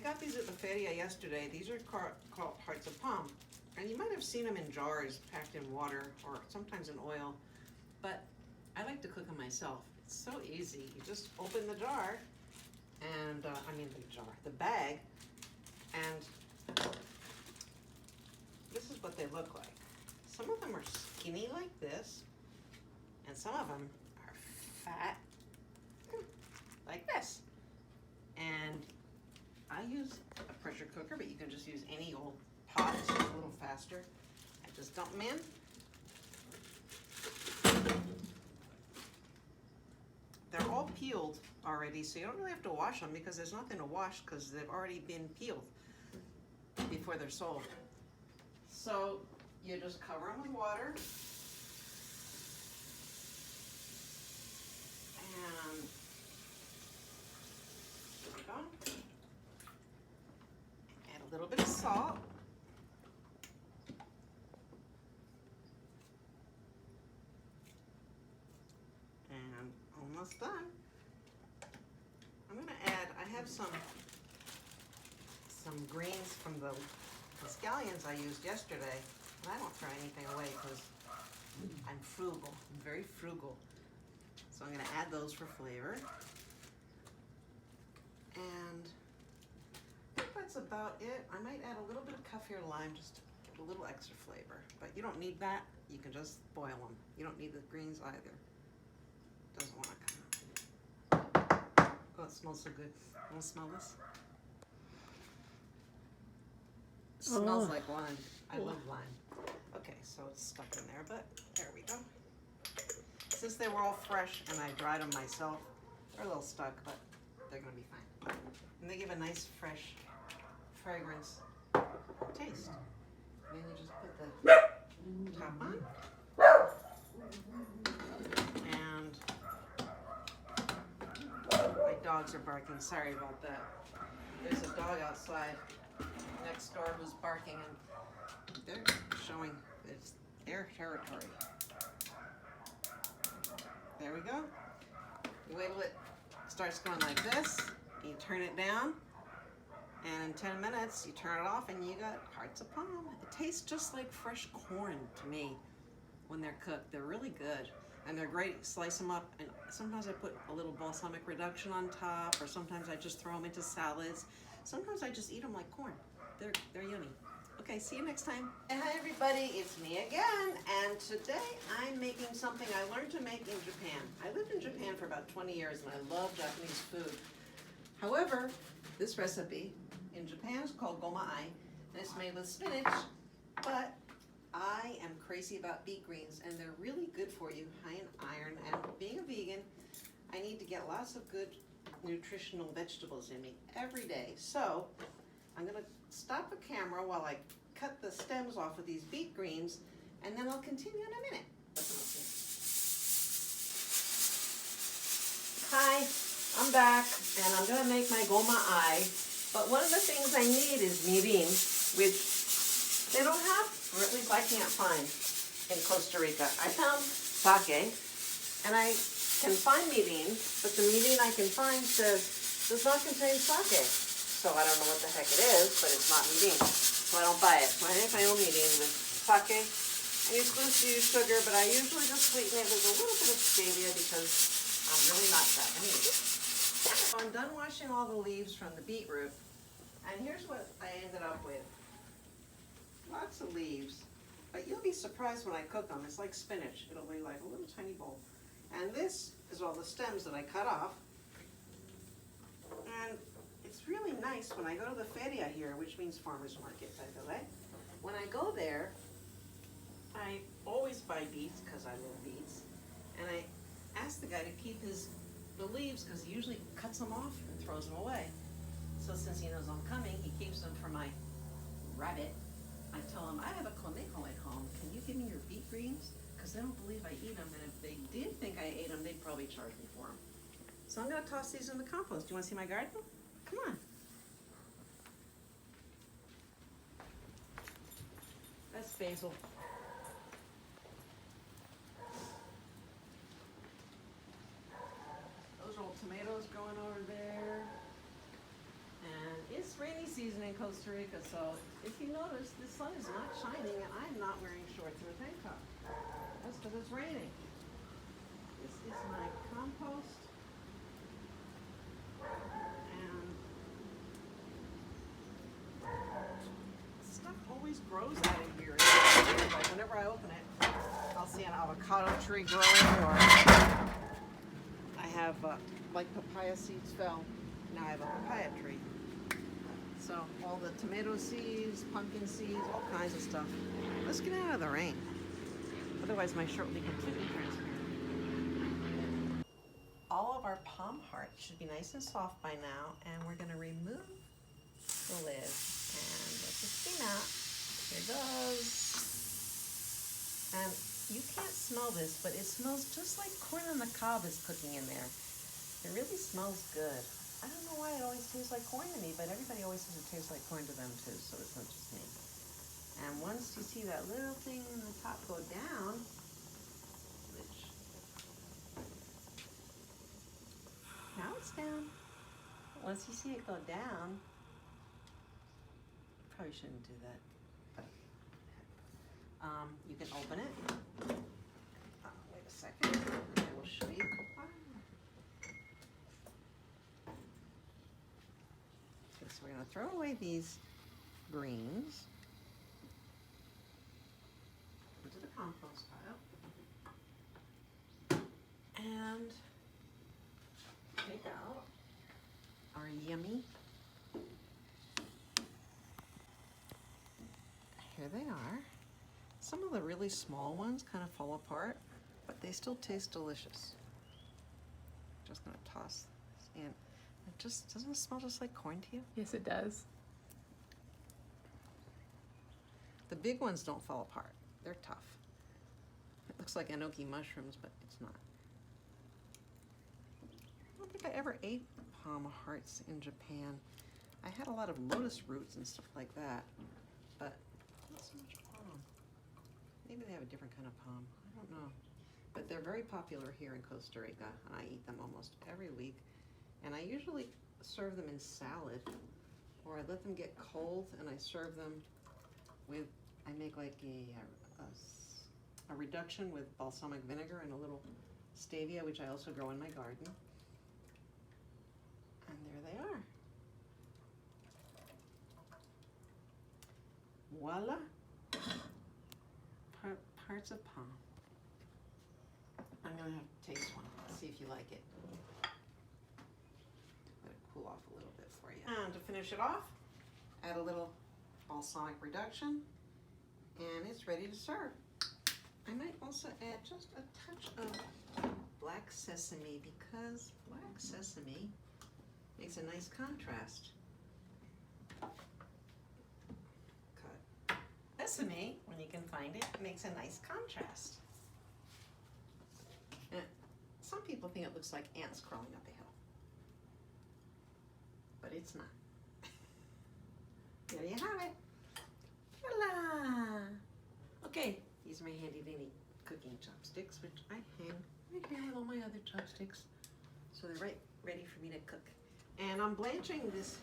got these at the feria yesterday. These are called hearts of palm. And you might have seen them in jars packed in water or sometimes in oil. But I like to cook them myself. It's so easy. You just open the jar and, the bag, and this is what they look like. Some of them are skinny like this, and some of them are fat like this. And I use a pressure cooker, but you can just use any old pot. It's just a little faster. I just dump them in. They're all peeled already, so you don't really have to wash them because there's nothing to wash because they've already been peeled before they're sold. So you just cover them with water. And there we go. Add a little bit of salt. And almost done. I'm gonna add, I have some greens from the scallions I used yesterday. And I don't throw anything away because I'm frugal. I'm very frugal. So I'm gonna add those for flavor. And I think that's about it. I might add a little bit of kaffir lime just to get a little extra flavor. But you don't need that. You can just boil them. You don't need the greens either. Doesn't want to come out. Oh, it smells so good. Want to smell this? It smells like lime. I love lime. Okay, so it's stuck in there, but there we go. Since they were all fresh and I dried them myself, they're a little stuck, but they're gonna be fine. And they give a nice fresh fragrance taste. And then you just put the top on. And my dogs are barking, sorry about that. There's a dog outside next door who's barking, and they're showing it's their territory. There we go. You wait till it starts going like this, you turn it down, and in 10 minutes you turn it off and you got hearts of palm. It tastes just like fresh corn to me when they're cooked. They're really good. And they're great. Slice them up, and sometimes I put a little balsamic reduction on top, or sometimes I just throw them into salads. Sometimes I just eat them like corn. They're yummy. Okay, see you next time. Hey, hi everybody, it's me again, and today I'm making something I learned to make in Japan. I lived in Japan for about 20 years and I love Japanese food. However, this recipe in Japan is called Goma Ae, and it's made with spinach, but I am crazy about beet greens, and they're really good for you, high in iron, and being a vegan, I need to get lots of good nutritional vegetables in me every day. So I'm gonna stop the camera while I cut the stems off of these beet greens, and then I'll continue in a minute. Hi, I'm back, and I'm gonna make my Goma Ae, but one of the things I need is mirin, which they don't have, or at least I can't find in Costa Rica. I found sake, and I can find mirin, but the mirin I can find does not contain sake. So I don't know what the heck it is, but it's not mirin, so I don't buy it. So I make my own mirin with sake, and you're supposed to use sugar, but I usually just sweeten it with a little bit of stevia because I'm really not Japanese. So I'm done washing all the leaves from the beetroot, and here's what I ended up with. Lots of leaves, but you'll be surprised when I cook them. It's like spinach. It'll be like a little tiny bowl. And this is all the stems that I cut off. And it's really nice when I go to the feria here, which means farmer's market, by the way. When I go there, I always buy beets because I love beets. And I ask the guy to keep the leaves because he usually cuts them off and throws them away. So since he knows I'm coming, he keeps them for my rabbit. I tell him, I have a conejo at home. Can you give me your beet greens? Because they don't believe I eat them, and if they did think I ate them, they'd probably charge me for them. So I'm going to toss these in the compost. Do you want to see my garden? Come on. That's basil. Those old tomatoes growing over there. And it's It's rainy season in Costa Rica, so if you notice, the sun is not shining and I'm not wearing shorts and a tank top. That's because it's raining. This is my compost. And stuff always grows out of here. Like whenever I open it, I'll see an avocado tree growing, or I have, like papaya seeds fell. Now I have a papaya tree. So all the tomato seeds, pumpkin seeds, all kinds of stuff. Let's get out of the rain. Otherwise my shirt will be completely transparent. All of our palm hearts should be nice and soft by now, and we're gonna remove the lid and let the steam out. Here goes. And you can't smell this, but it smells just like corn on the cob is cooking in there. It really smells good. I don't know why it always tastes like corn to me, but everybody always says it tastes like corn to them too, so it's not just me. And once you see that little thing in the top go down, which now it's down. Once you see it go down, probably shouldn't do that, but you can open it. Wait a second, I will show you. Okay, so we're gonna throw away these greens into the compost pile and take out our yummy. Here they are. Some of the really small ones kind of fall apart, but they still taste delicious. Just gonna toss this in. It just doesn't it smell just like corn to you? Yes, it does. The big ones don't fall apart. They're tough. It looks like enoki mushrooms, but it's not. I don't think I ever ate palm hearts in Japan. I had a lot of lotus roots and stuff like that, but not so much palm. Maybe they have a different kind of palm. I don't know. But they're very popular here in Costa Rica, and I eat them almost every week. And I usually serve them in salad, or I let them get cold and I serve them with, I make like a reduction with balsamic vinegar and a little stevia, which I also grow in my garden. And there they are. Voila. Parts of palm. I'm gonna have to taste one, see if you like it. Let it cool off a little bit for you. And to finish it off, add a little balsamic reduction, and it's ready to serve. I might also add just a touch of black sesame, because black sesame makes a nice contrast. Cut. Sesame, when you can find it, makes a nice contrast. And some people think it looks like ants crawling up a hill, but it's not. There you have it. Voila! Okay, these are my handy dandy cooking chopsticks, which I hang right here with all my other chopsticks. So they're ready for me to cook. And I'm blanching this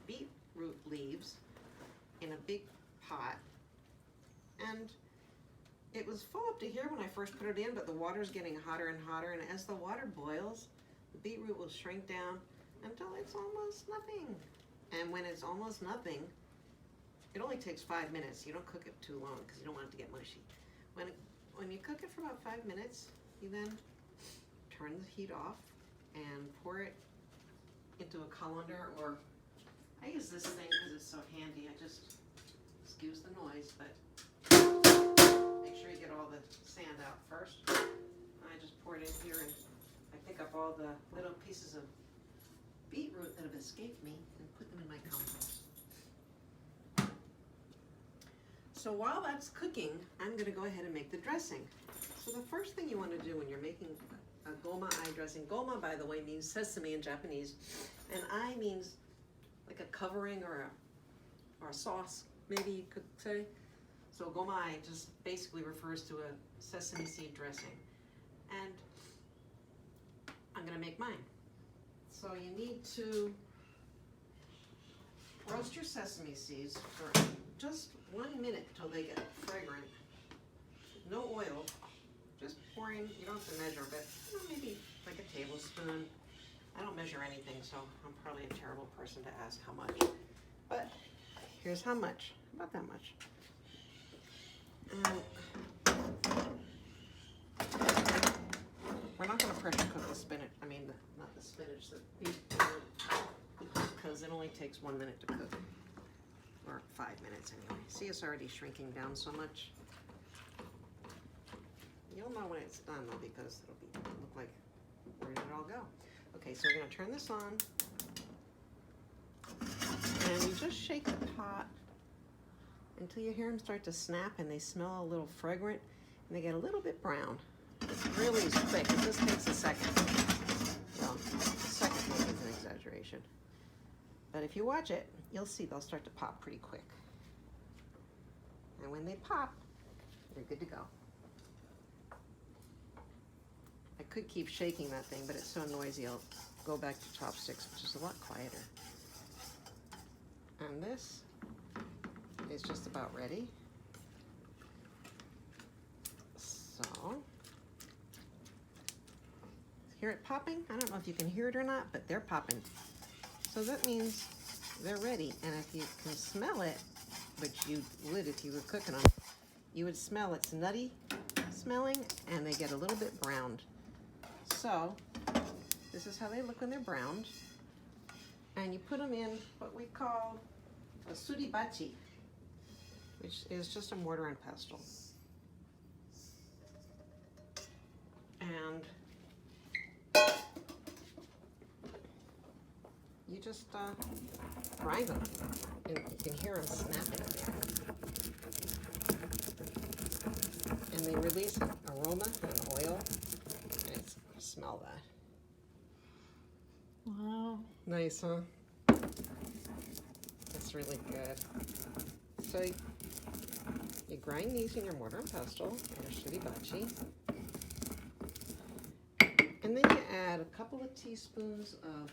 beetroot leaves in a big pot. And it was full up to here when I first put it in, but the water's getting hotter and hotter. And as the water boils, the beetroot will shrink down until it's almost nothing. And when it's almost nothing, it only takes 5 minutes. You don't cook it too long because you don't want it to get mushy. When you cook it for about 5 minutes, you then turn the heat off and pour it into a colander, or I use this thing because it's so handy. I just, excuse the noise, but make sure you get all the sand out first. I just pour it in here, and I pick up all the little pieces of beetroot that have escaped me and put them in my compost. So while that's cooking, I'm going to go ahead and make the dressing. So the first thing you want to do when you're making a Goma Ae dressing, Goma, by the way, means sesame in Japanese, and Ae means like a covering or a sauce, maybe you could say. So Goma Ae just basically refers to a sesame seed dressing. And I'm going to make mine. So you need to roast your sesame seeds for just 1 minute till they get fragrant. No oil, just pouring, you don't have to measure, but maybe like a tablespoon. I don't measure anything, so I'm probably a terrible person to ask how much. But here's how much, about that much. We're not going to pressure cook the spinach, not the spinach, the beef, because it only takes 1 minute to cook, or 5 minutes anyway. See, it's already shrinking down so much. You'll know when it's done though, because it'll look like, where did it all go? Okay, so we're going to turn this on, and you just shake the pot until you hear them start to snap and they smell a little fragrant and they get a little bit brown. It's really quick. It just takes a second. Well, a second maybe is an exaggeration. But if you watch it, you'll see they'll start to pop pretty quick. And when they pop, you're good to go. I could keep shaking that thing, but it's so noisy, I'll go back to chopsticks, which is a lot quieter. And this is just about ready. So, hear it popping? I don't know if you can hear it or not, but they're popping. So that means they're ready. And if you can smell it, which you would if you were cooking them, you would smell it's nutty smelling and they get a little bit browned. So this is how they look when they're browned. And you put them in what we call a suribachi, which is just a mortar and pestle. And you just grind them, and you can hear them snapping there. And they release an aroma and oil, and smell that. Wow. Nice, huh? That's really good. So you grind these in your mortar and pestle, or suribachi. And then you add a couple of teaspoons of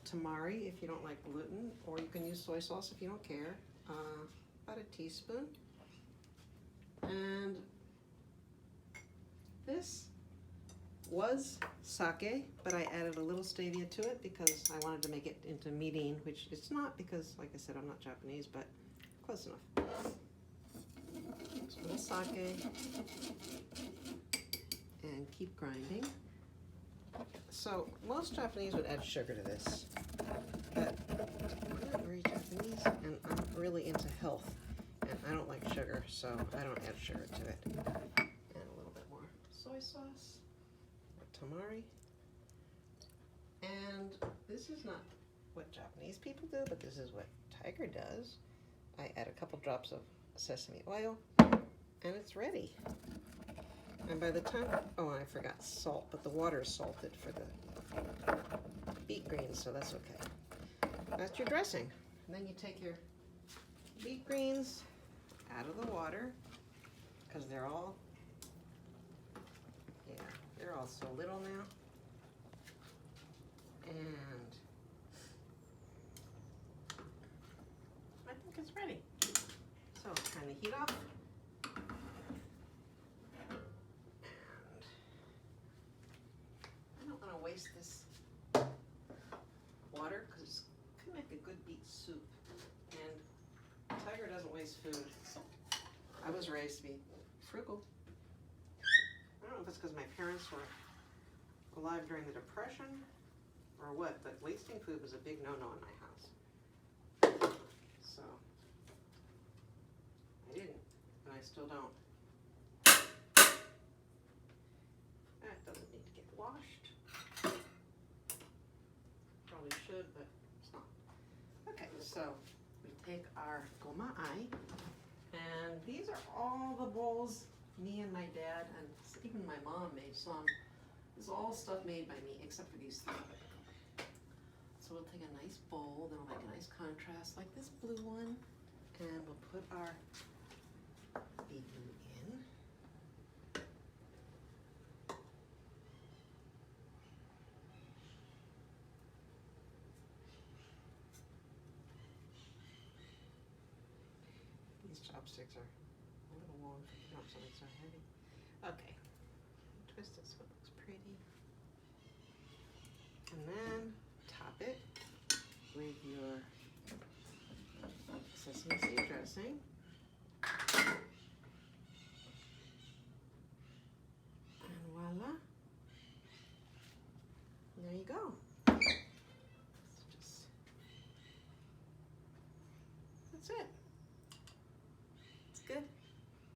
tamari if you don't like gluten, or you can use soy sauce if you don't care. About a teaspoon. And this was sake, but I added a little stevia to it because I wanted to make it into mirin, which it's not because, like I said, I'm not Japanese, but close enough. So a little sake, and keep grinding. So most Japanese would add sugar to this, but I'm not very Japanese, and I'm really into health, and I don't like sugar, so I don't add sugar to it. And a little bit more soy sauce, or tamari, and this is not what Japanese people do, but this is what Tiger does. I add a couple drops of sesame oil, and it's ready. And by the time, oh, I forgot salt, but the water is salted for the beet greens, so that's okay. That's your dressing. And then you take your beet greens out of the water, because they're all so little now. And I think it's ready. So turn the heat off. Waste this water because it could make a good beet soup, and Tiger doesn't waste food. I was raised to be frugal. I don't know if it's because my parents were alive during the Depression or what, but wasting food was a big no-no in my house. So I didn't, and I still don't. That doesn't need to get washed. Probably should, but it's not. Okay, so we take our Goma Ae, and these are all the bowls me and my dad, and even my mom made some. This is all stuff made by me, except for these three. So we'll take a nice bowl, then we'll make a nice contrast, like this blue one, and we'll put our beetroot in. These chopsticks are a little long for picking up something so heavy. Okay, twist it so it looks pretty. And then top it with your sesame seed dressing. And voila. There you go. That's it.